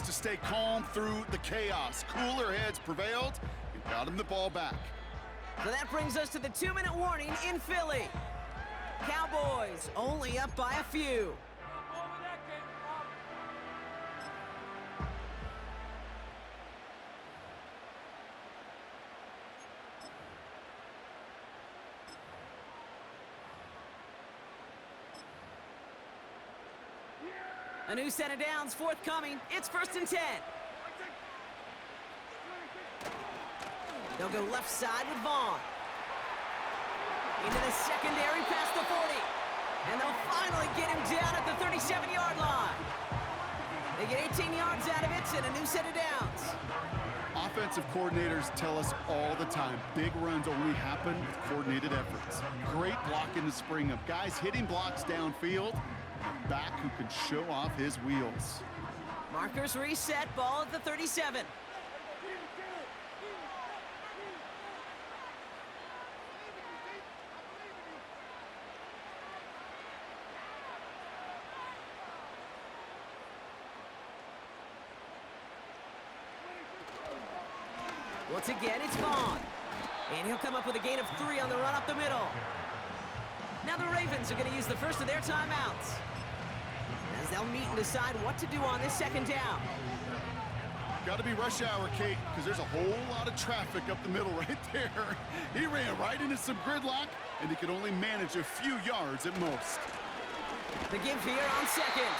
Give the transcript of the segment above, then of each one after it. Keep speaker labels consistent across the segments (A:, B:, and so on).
A: To stay calm through the chaos. Cooler heads prevailed and got him the ball back.
B: So that brings us to the 2-minute warning in Philly. Cowboys only up by a few. A new set of downs forthcoming. It's 1st and 10. They'll go left side with Vaughn. Into the secondary past the 40. And they'll finally get him down at the 37-yard line. They get 18 yards out of it and a new set of downs.
A: Offensive coordinators tell us all the time, big runs only happen with coordinated efforts. Great block in the spring of guys hitting blocks downfield. A back who can show off his wheels.
B: Markers reset, ball at the 37. Once again, it's Vaughn. And he'll come up with a gain of 3 on the run up the middle. Now the Ravens are going to use the first of their timeouts, as they'll meet and decide what to do on this 2nd down.
A: Got to be rush hour, Kate, because there's a whole lot of traffic up the middle right there. He ran right into some gridlock, and he could only manage a few yards at most.
B: The give here on 2nd.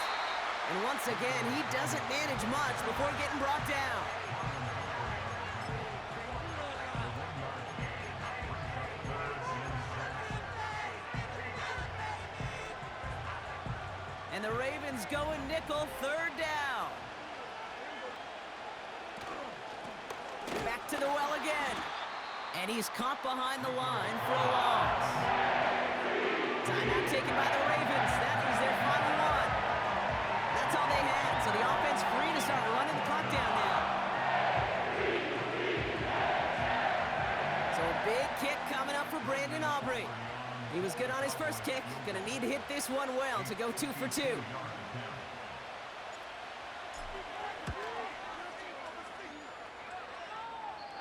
B: And once again, he doesn't manage much before getting brought down. And the Ravens going nickel, 3rd down. Back to the well again. And he's caught behind the line for a loss. Timeout taken by the Ravens. That is their final one. That's all they had, so the offense free to start running the clock down now. So a big kick coming up for Brandon Aubrey. He was good on his first kick. Gonna need to hit this one well to go 2 for 2.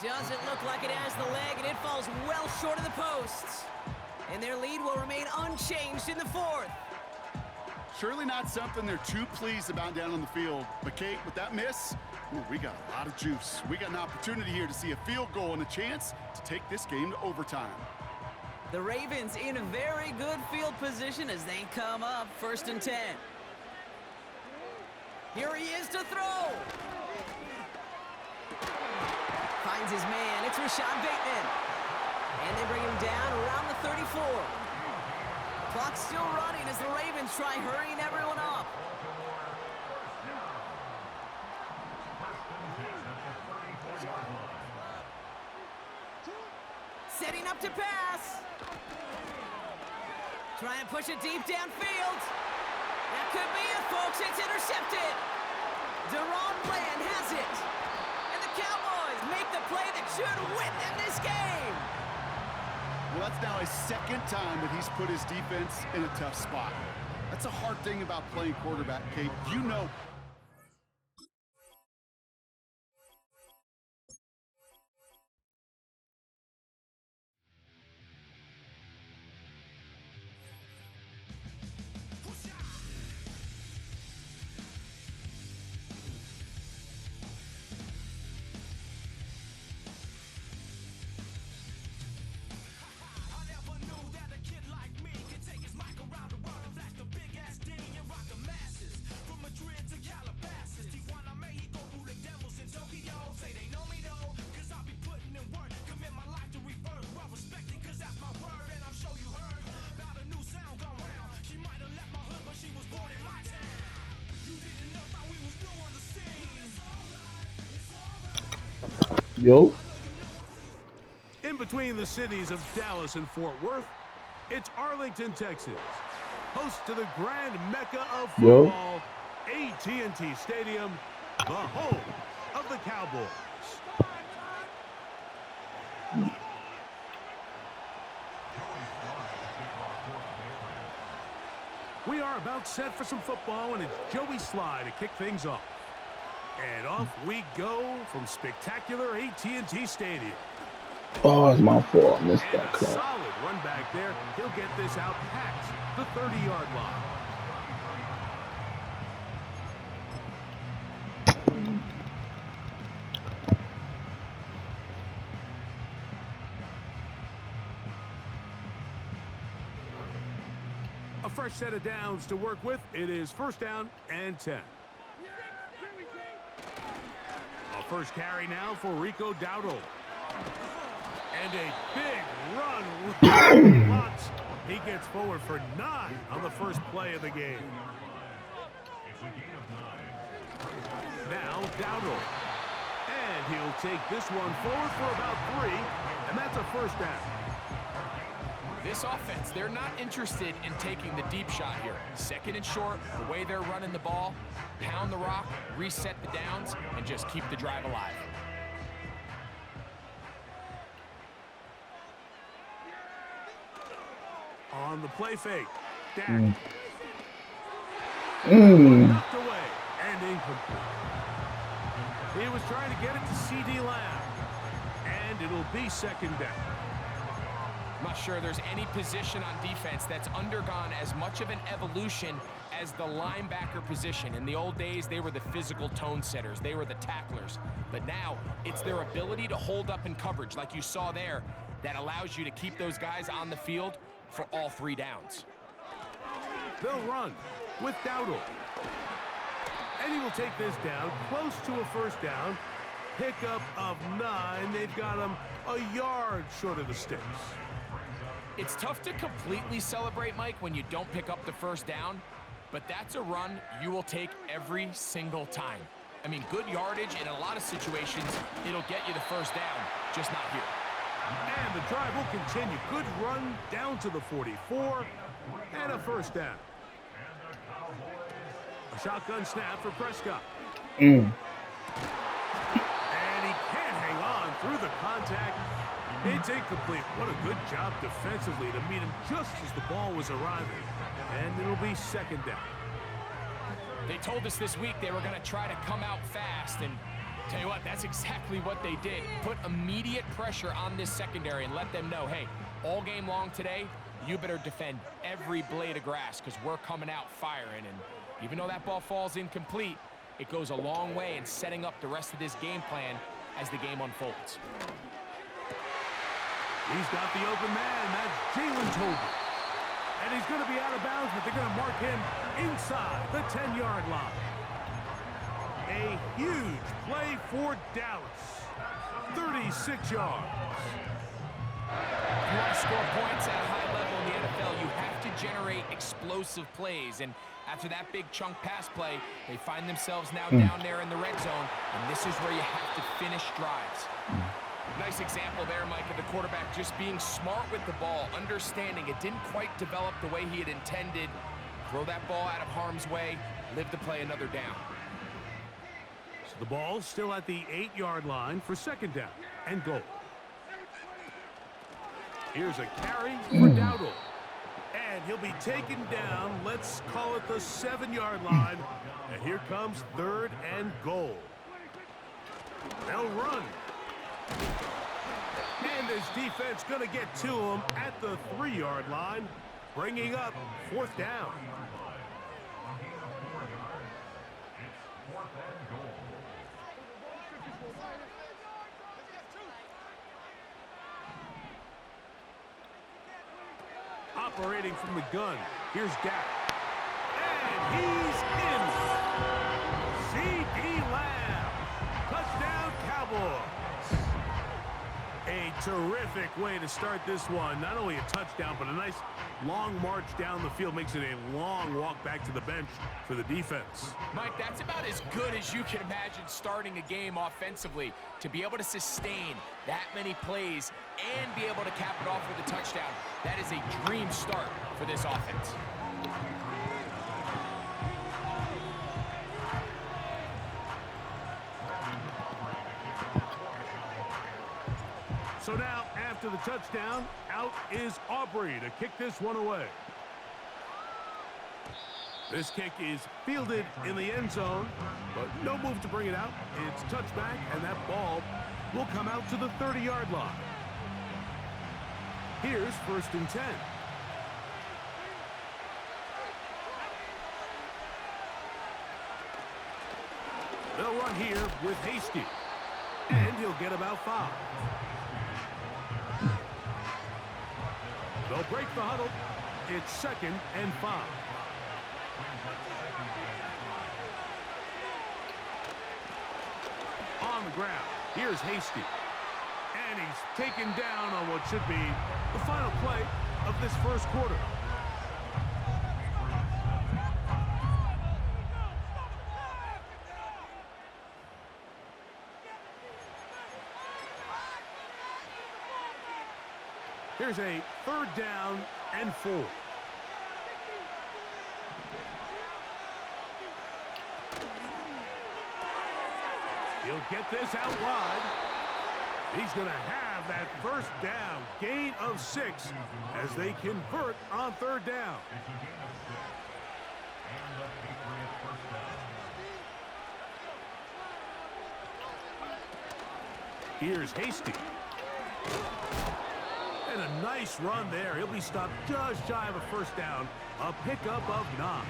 B: Doesn't look like it has the leg, and it falls well short of the posts. And their lead will remain unchanged in the 4th.
A: Surely not something they're too pleased about down on the field. But Kate, with that miss, we got a lot of juice. We got an opportunity here to see a field goal and a chance to take this game to overtime.
B: The Ravens in a very good field position as they come up 1st and 10. Here he is to throw. Finds his man. It's Rashad Bateman. And they bring him down around the 34. Clock's still running as the Ravens try hurrying everyone up. Setting up to pass. Try and push it deep downfield. That could be it, folks. It's intercepted. Deron Bland has it. And the Cowboys make the play that should win them this game.
A: Well, that's now his 2nd time that he's put his defense in a tough spot. That's a hard thing about playing quarterback, Kate. You know.
C: Yo.
D: In between the cities of Dallas and Fort Worth, it's Arlington, Texas, host to the grand mecca of football, AT&T Stadium, the home of the Cowboys. We are about set for some football, and it's Joey Sly to kick things off. And off we go from spectacular AT&T Stadium.
C: Oh, it's my fault. I missed
D: And
C: that
D: a
C: cut.
D: solid run back there. He'll get this out past the 30-yard line. A fresh set of downs to work with. It is first down and 10. A first carry now for Rico Dowdle. And a big run. Blocks. He gets forward for 9 on the first play of the game. Now Dowdle. And he'll take this one forward for about 3. And that's a first down.
E: This offense, they're not interested in taking the deep shot here. Second and short, the way they're running the ball, pound the rock, reset the downs, and just keep the drive alive.
D: On the play fake. Dak. Knocked away and incomplete. He was trying to get it to C.D. Lamb. And it'll be second down.
E: I'm not sure there's any position on defense that's undergone as much of an evolution as the linebacker position. In the old days, they were the physical tone setters. They were the tacklers. But now, it's their ability to hold up in coverage, like you saw there, that allows you to keep those guys on the field for all 3 downs.
D: They'll run with Dowdle. And he will take this down close to a first down. Pickup of 9. They've got him a yard short of the sticks.
E: It's tough to completely celebrate, Mike, when you don't pick up the first down, but that's a run you will take every single time. I mean, good yardage in a lot of situations, it'll get you the first down, just not here.
D: And the drive will continue. Good run down to the 44, and a first down. A shotgun snap for Prescott. And he can't hang on through the contact. It's incomplete. What a good job defensively to meet him just as the ball was arriving. And it'll be second down.
E: They told us this week they were going to try to come out fast, and tell you what, that's exactly what they did. Put immediate pressure on this secondary and let them know, hey, all game long today, you better defend every blade of grass because we're coming out firing. And even though that ball falls incomplete, it goes a long way in setting up the rest of this game plan as the game unfolds.
D: He's got the open man. That's Jalen Tolbert. And he's going to be out of bounds, but they're going to mark him inside the 10-yard line. A huge play for Dallas. 36 yards.
E: If you want to score points at a high level in the NFL, you have to generate explosive plays. And after that big chunk pass play, they find themselves now down there in the red zone, and this is where you have to finish drives. Nice example there, Mike, of the quarterback just being smart with the ball, understanding it didn't quite develop the way he had intended. Throw that ball out of harm's way, live to play another down.
D: So the ball's still at the 8-yard line for second down and goal. Here's a carry for Dowdle. And he'll be taken down, let's call it the 7-yard line. And here comes third and goal. They'll run. And this defense going to get to him at the 3-yard line, bringing up fourth down. Operating from the gun, here's Dak. And he's in. C.D. Lamb. Touchdown, Cowboys. A terrific way to start this one. Not only a touchdown, but a nice long march down the field. Makes it a long walk back to the bench for the defense.
E: Mike, that's about as good as you can imagine starting a game offensively. To be able to sustain that many plays and be able to cap it off with a touchdown, that is a dream start for this offense.
D: So now, after the touchdown, out is Aubrey to kick this one away. This kick is fielded in the end zone, but no move to bring it out. It's touchback, and that ball will come out to the 30-yard line. Here's 1st and 10. They'll run here with Hasty, and he'll get about 5. They'll break the huddle. It's 2nd and 5. On the ground, here's Hasty. And he's taken down on what should be the final play of this first quarter. Here's a 3rd down and 4. He'll get this out wide. He's going to have that 1st down, gain of 6 as they convert on 3rd down. Here's Hasty. And a nice run there. He'll be stopped just shy of a 1st down. A pickup of 9.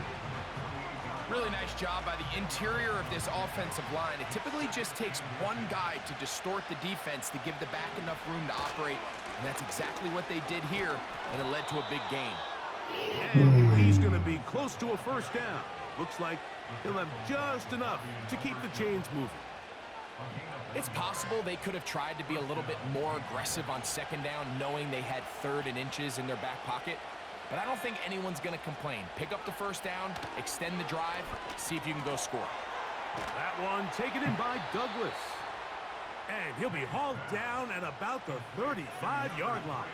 E: Really nice job by the interior of this offensive line. It typically just takes one guy to distort the defense to give the back enough room to operate, and that's exactly what they did here, and it led to a big gain.
D: And he's going to be close to a 1st down. Looks like he'll have just enough to keep the chains moving.
E: It's possible they could have tried to be a little bit more aggressive on 2nd down, knowing they had 3rd and inches in their back pocket. But I don't think anyone's going to complain. Pick up the 1st down, extend the drive, see if you can go score.
D: That one taken in by Douglas. And he'll be hauled down at about the 35-yard line.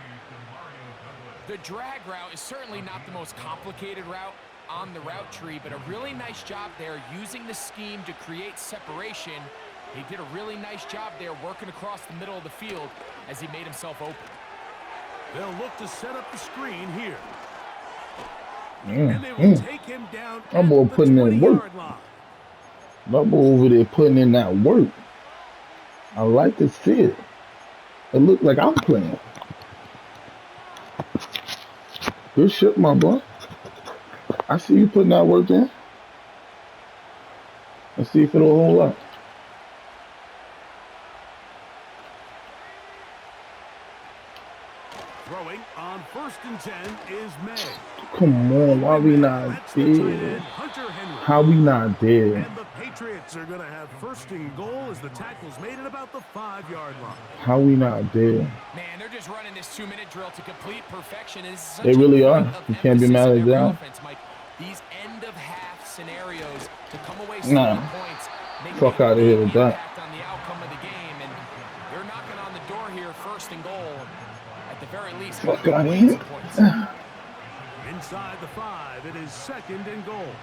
E: The drag route is certainly not the most complicated route on the route tree, but a really nice job there using the scheme to create separation. He did a really nice job there working across the middle of the field as he made himself open.
D: They'll look to set up the screen here. And they will take him down
C: that boy
D: at the
C: putting in work.
D: 20-yard line.
C: That boy over there putting in that work. I like to see it. It looked like I'm playing. Good shit, my boy. I see you putting that work in. Let's see if it'll hold up.
D: Throwing on 1st and 10 is May.
C: Come on, why we not there? How we not there?
D: And the Patriots are going to have 1st and goal as the tackle's made at about the 5-yard line.
C: How we not there?
E: Man, they're just running this 2-minute drill to complete perfection.
C: They really are. You can't be mad at that.
E: These end-of-half scenarios to come away points.
C: Fuck out of here with that.
E: On the outcome of the game, and they're knocking on the door here, 1st and goal. At the very least,
C: fuck out of here.
D: Inside the 5, it is 2nd and goal.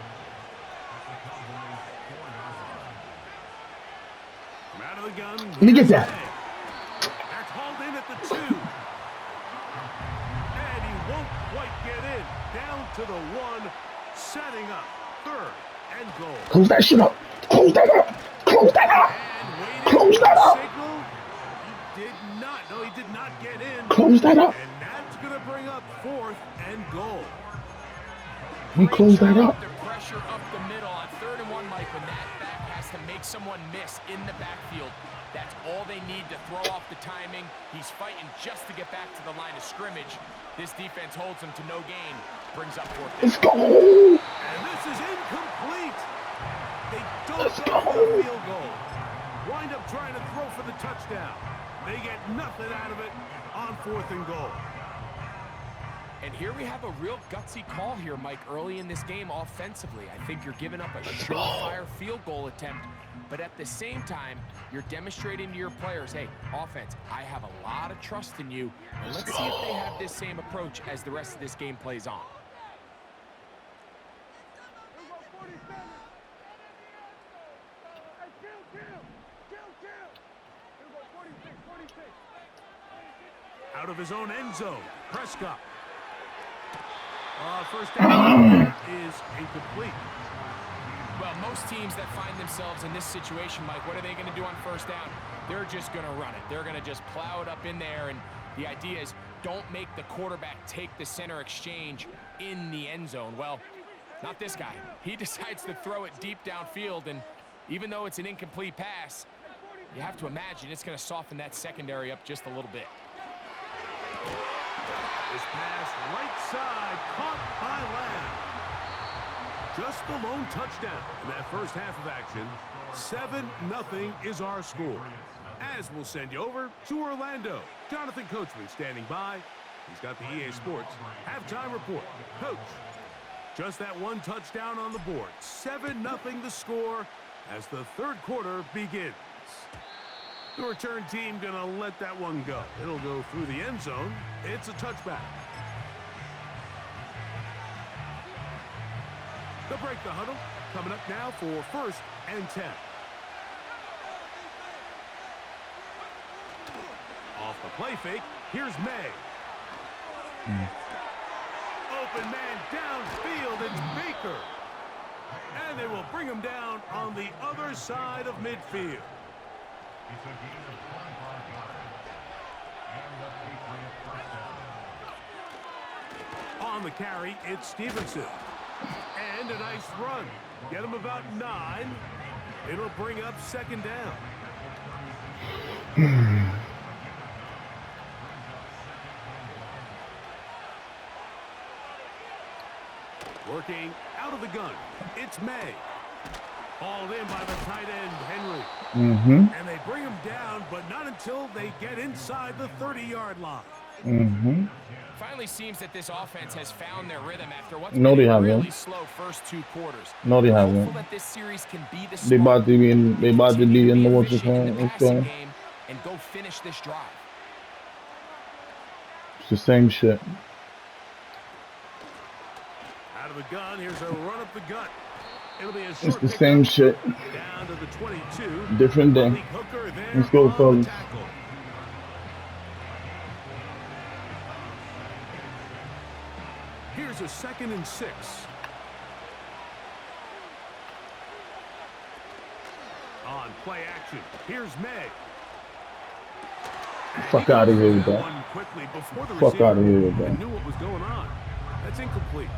D: From out of the gun.
C: Let me get that.
D: That's hauled in at the 2. And he won't quite get in. Down to the 1, setting up 3rd and goal.
C: Close that shit up. Close that up. Close that up. Close that up.
D: Signal. He did not. No, he did not get in.
C: Close that up.
D: And that's going to bring up 4th and goal.
C: We close that up.
E: The pressure up the middle on 3rd and 1, Mike, when that back has to make someone miss in the backfield. That's all they need to throw off the timing. He's fighting just to get back to the line of scrimmage. This defense holds him to no gain. Brings up 4th down.
C: Let's go.
D: And this is incomplete. They don't go for the field goal. Wind up trying to throw for the touchdown. They get nothing out of it on 4th and goal.
E: And here we have a real gutsy call here, Mike, early in this game offensively. I think you're giving up a surefire field goal attempt, but at the same time, you're demonstrating to your players, hey, offense, I have a lot of trust in you, and let's see if they have this same approach as the rest of this game plays on. Out
D: of his own end zone, Prescott. First down is incomplete.
E: Well, most teams that find themselves in this situation, Mike, what are they going to do on first down? They're just going to run it. They're going to just plow it up in there, and the idea is don't make the quarterback take the center exchange in the end zone. Well, not this guy. He decides to throw it deep downfield, and even though it's an incomplete pass, you have to imagine it's going to soften that secondary up just a little bit.
D: This pass right side caught by Lamb. Just the lone touchdown in that first half of action. 7-0 is our score. As we'll send you over to Orlando. Jonathan Coachman standing by. He's got the EA Sports halftime report. Coach, just that one touchdown on the board. 7-0 the score as the third quarter begins. The return team gonna let that one go. It'll go through the end zone. It's a touchback. They'll break the huddle. Coming up now for 1st and 10. Off the play fake, here's May. Open man downfield, it's Baker. And they will bring him down on the other side of midfield. On the carry, it's Stevenson. And a nice run. Get him about 9. It'll bring up 2nd down. Working out of the gun. It's May. Hauled in by the tight end, Henry. And they bring him down, but not until they get inside the 30-yard line.
E: Finally seems that this offense has found their rhythm after what's
C: been
E: a
C: really
E: really slow first 2 quarters.
C: No, they haven't.
E: Hopeful that this series can be the
C: They about to be in. They about to be in the what's it
E: efficient in
C: called?
E: the
C: Let's
E: passing
C: go.
E: game and go finish this drive.
C: It's the same shit.
D: Out of the gun, here's a run up the gut. It'll be a
C: It's
D: short
C: the same shit.
D: down to the 22.
C: Different day.
D: Malik Hooker there
C: Let's go,
D: on the
C: fellas.
D: tackle. Here's a 2nd and 6. On play action, here's May.
C: Fuck out of here with that.
D: One quickly before the
C: Fuck out of
D: receiver
C: here with that.
D: knew what was going on. That's incomplete.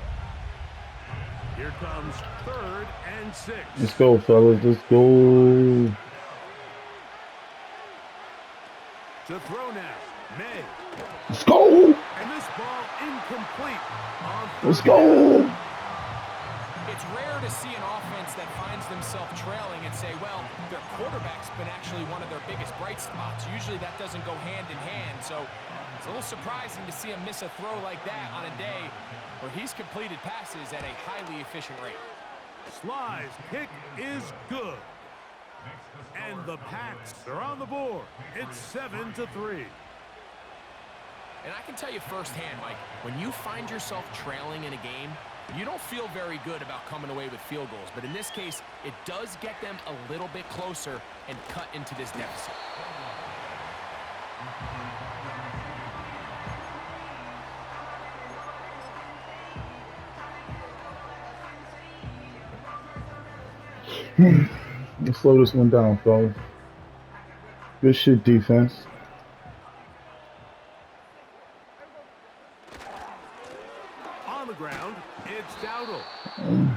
D: Here comes 3rd and 6.
C: Let's go, fellas. Let's go.
D: To throw now, May.
C: Let's go.
D: And this ball incomplete.
C: Let's go.
E: It's rare to see an offense that finds themselves trailing and say, well, their quarterback's been actually one of their biggest bright spots. Usually that doesn't go hand in hand, so it's a little surprising to see him miss a throw like that on a day where he's completed passes at a highly efficient rate.
D: Sly's kick is good. And the Pats are on the board. It's 7-3.
E: And I can tell you firsthand, Mike, when you find yourself trailing in a game, you don't feel very good about coming away with field goals. But in this case, it does get them a little bit closer and cut into this deficit.
C: Let's slow this one down, fellas. Good shit, defense.
D: On the ground, it's Dowdle.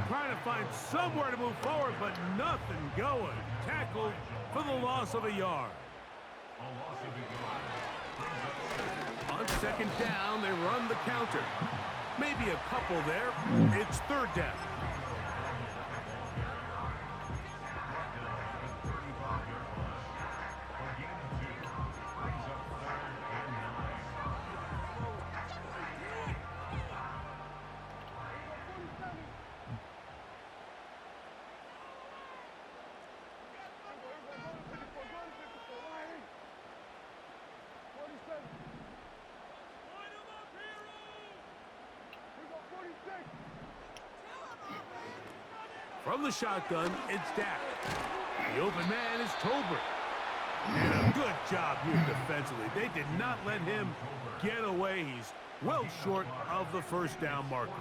D: Trying to find somewhere to move forward, but nothing going. Tackled for the loss of a yard. On 2nd down, they run the counter. Maybe a couple there. It's 3rd down. From the shotgun, it's Dak. The open man is Tolbert. And a good job here defensively. They did not let him get away. He's well short of the first down marker.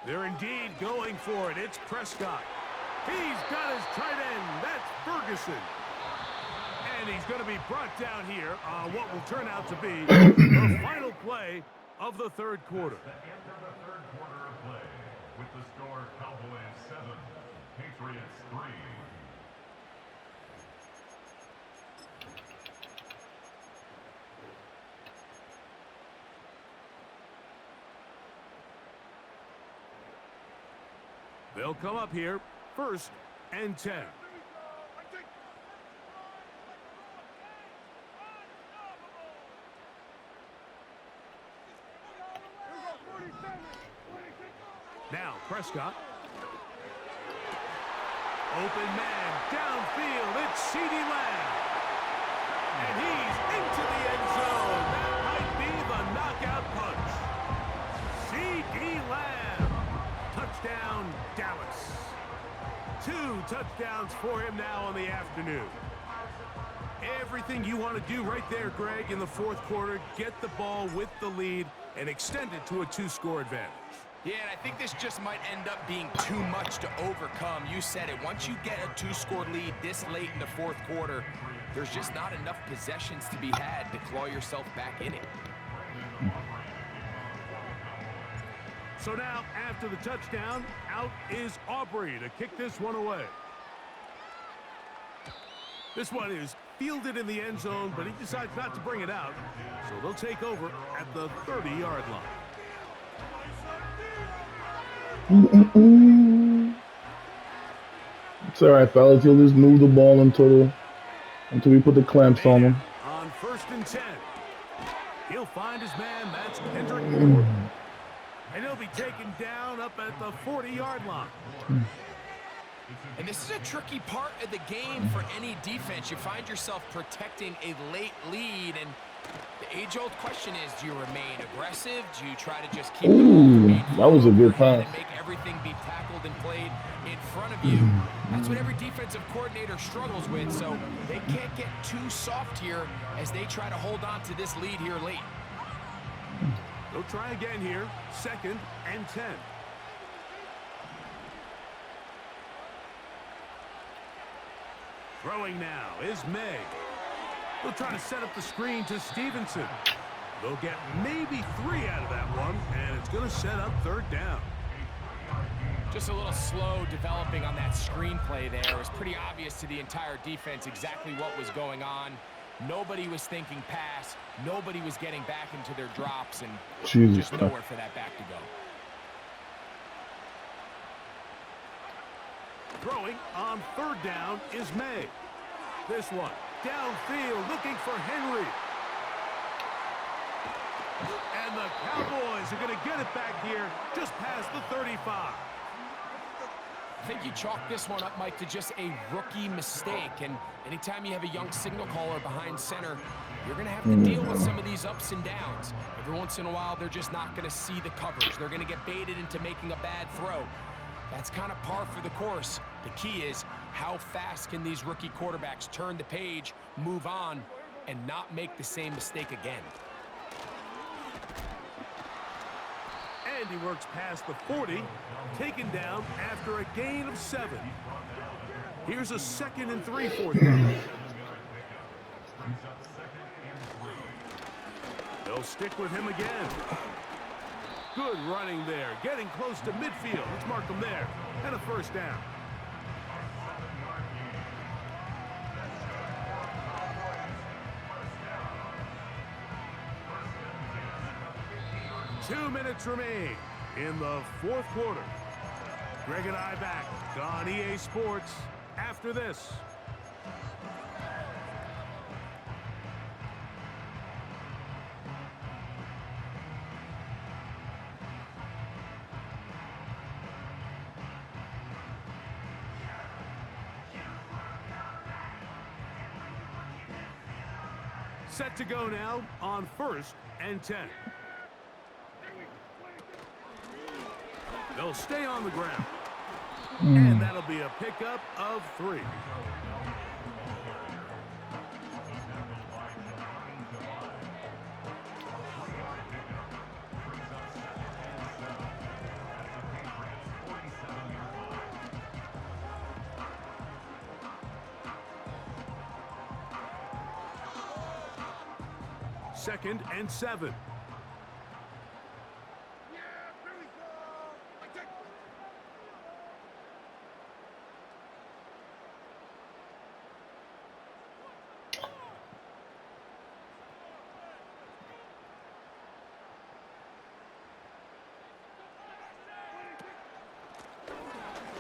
D: They're indeed going for it. It's Prescott. He's got his tight end. That's Ferguson. And he's going to be brought down here on what will turn out to be the final play of the third quarter.
F: With the score, Cowboys 7, Patriots 3.
D: They'll come up here, 1st and 10. Now, Prescott. Open man, downfield, it's CeeDee Lamb. And he's into the end zone. That might be the knockout punch. CeeDee Lamb. Touchdown, Dallas. 2 touchdowns for him now on the afternoon. Everything you want to do right there, Greg, in the fourth quarter, get the ball with the lead and extend it to a 2-score advantage.
E: Yeah, and I think this just might end up being too much to overcome. You said it. Once you get a 2-score lead this late in the fourth quarter, there's just not enough possessions to be had to claw yourself back in it.
D: So now, after the touchdown, out is Aubrey to kick this one away. This one is fielded in the end zone, but he decides not to bring it out. So they'll take over at the 30-yard line.
C: It's all right, fellas. You'll just move the ball until we put the clamps on him.
D: On 1st and 10, he'll find his man. That's Kendrick Moore. And he'll be taken down up at the 40-yard line.
E: And this is a tricky part of the game for any defense. You find yourself protecting a late lead, and the age-old question is, do you remain aggressive? Do you try to just keep
C: that was a good pass.
E: And make everything be tackled and played in front of you? That's what every defensive coordinator struggles with, so they can't get too soft here as they try to hold on to this lead here late.
D: They'll try again here, 2nd and 10. Throwing now is May. They'll try to set up the screen to Stevenson. They'll get maybe 3 out of that one, and it's going to set up 3rd down.
E: Just a little slow developing on that screenplay there. It was pretty obvious to the entire defense exactly what was going on. Nobody was thinking pass. Nobody was getting back into their drops, and just nowhere for that back to go.
D: Throwing on 3rd down is May. This one downfield looking for Henry. And the Cowboys are going to get it back here just past the 35.
E: I think you chalk this one up, Mike, to just a rookie mistake. And anytime you have a young signal caller behind center, you're going to have to deal with some of these ups and downs. Every once in a while, they're just not going to see the coverage. They're going to get baited into making a bad throw. That's kind of par for the course. The key is how fast can these rookie quarterbacks turn the page, move on, and not make the same mistake again.
D: And he works past the 40, taken down after a gain of 7. Here's a 2nd and 3 4th down. They'll stick with him again. Good running there, getting close to midfield. Let's mark him there. And a 1st down. Two minutes remain in the fourth quarter. Greg and I back on EA Sports after this. Set to go now on 1st and 10. They'll stay on the ground. And that'll be a pickup of 3. Second and 7.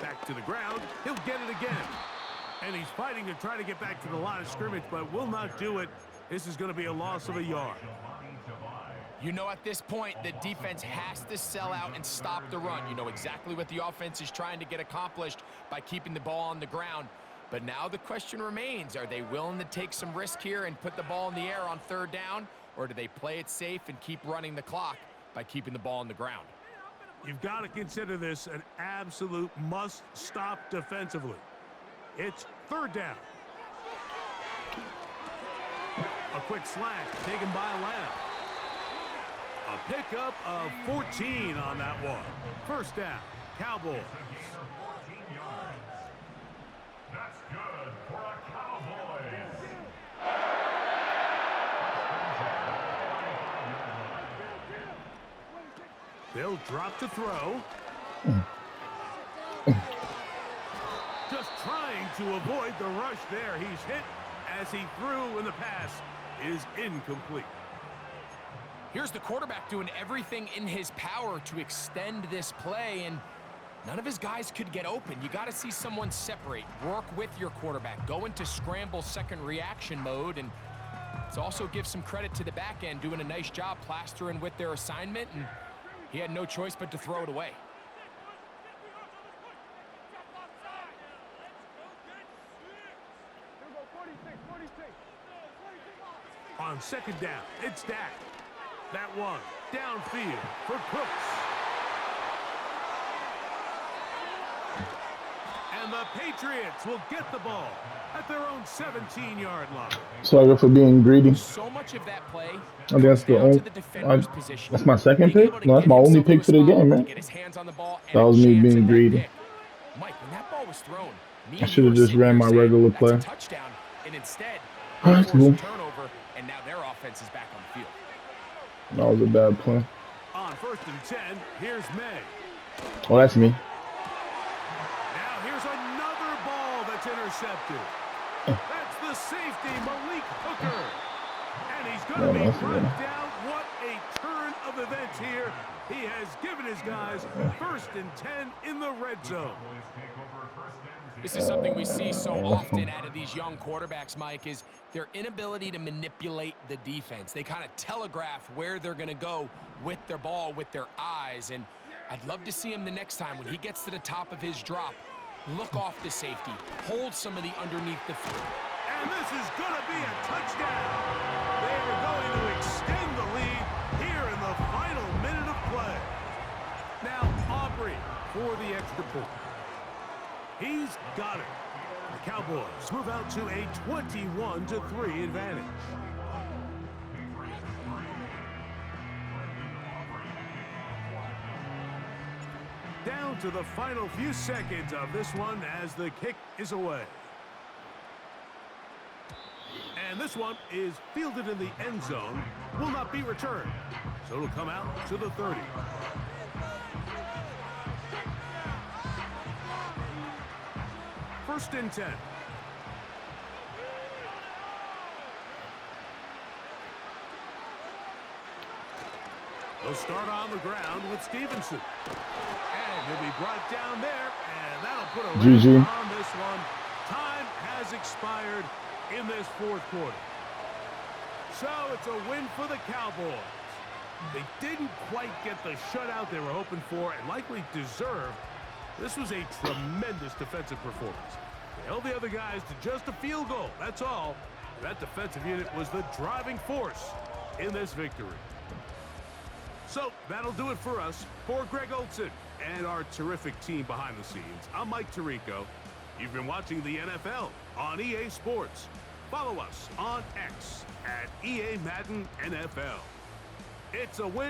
D: Back to the ground. He'll get it again. And he's fighting to try to get back to the line of scrimmage, but will not do it. This is going to be a loss of a yard.
E: You know, at this point, the defense has to sell out and stop the run. You know exactly what the offense is trying to get accomplished by keeping the ball on the ground. But now the question remains, are they willing to take some risk here and put the ball in the air on 3rd down? Or do they play it safe and keep running the clock by keeping the ball on the ground?
D: You've got to consider this an absolute must-stop defensively. It's 3rd down. A quick slant taken by Lamb. A pickup of 14 on that one. 1st down, Cowboys.
F: That's good for a Cowboys.
D: They'll drop to throw. Just trying to avoid the rush there. He's hit as he threw, and the pass is incomplete.
E: Here's the quarterback doing everything in his power to extend this play, and none of his guys could get open. You got to see someone separate, work with your quarterback, go into scramble second reaction mode, and let's also give some credit to the back end doing a nice job plastering with their assignment, and he had no choice but to throw it away.
D: On 2nd down, it's Dak. That one downfield for Cooks. And the Patriots will get the ball at their own 17-yard line.
C: Sorry for being greedy.
E: So much of that play
C: I guess the
E: down
C: only,
E: to the defender's position.
C: that's my second
E: Being
C: pick?
E: able to
C: No, that's
E: get
C: my only
E: himself to
C: pick
E: a
C: for the
E: spot
C: game,
E: to
C: man.
E: get his hands on the ball and
C: That
E: a
C: was me
E: chance
C: being
E: at that
C: greedy.
E: pick. Mike, when that ball was thrown, me
C: I
E: and
C: should
E: you
C: have
E: were
C: just
E: sitting
C: ran
E: here
C: my
E: saying,
C: regular
E: "That's
C: play."
E: a touchdown," and instead,
C: Oh,
E: they
C: that's
E: forced
C: cool.
E: a turnover, and now their offense is back on the field.
C: That was a bad play.
D: On 1st and 10, here's May.
C: Oh, that's me.
D: Now here's another ball that's intercepted. That's the safety, Malik Hooker. And he's going to be
C: that's
D: brought
C: good.
D: down. What a turn of events here. He has given his guys 1st and 10 in the red zone.
E: This is something we see so often out of these young quarterbacks, Mike, is their inability to manipulate the defense. They kind of telegraph where they're going to go with their ball, with their eyes. And I'd love to see him the next time when he gets to the top of his drop, look off the safety, hold somebody underneath the field.
D: And this is going to be a touchdown. They are going to extend the lead here in the final minute of play. Now Aubrey for the extra point. He's got it. The Cowboys move out to a 21-3 advantage. Down to the final few seconds of this one as the kick is away. And this one is fielded in the end zone, will not be returned. So it'll come out to the 30. First and 10. They'll start on the ground with Stevenson. And he'll be brought down there, and that'll put a wrap
C: GG.
D: on this one. Time has expired in this 4th quarter. So it's a win for the Cowboys. They didn't quite get the shutout they were hoping for and likely deserved. This was a tremendous defensive performance. They held the other guys to just a field goal, that's all. That defensive unit was the driving force in this victory. So that'll do it for us. For Greg Olson and our terrific team behind the scenes, I'm Mike Tirico. You've been watching the NFL on EA Sports. Follow us on X at EA Madden NFL. It's a win.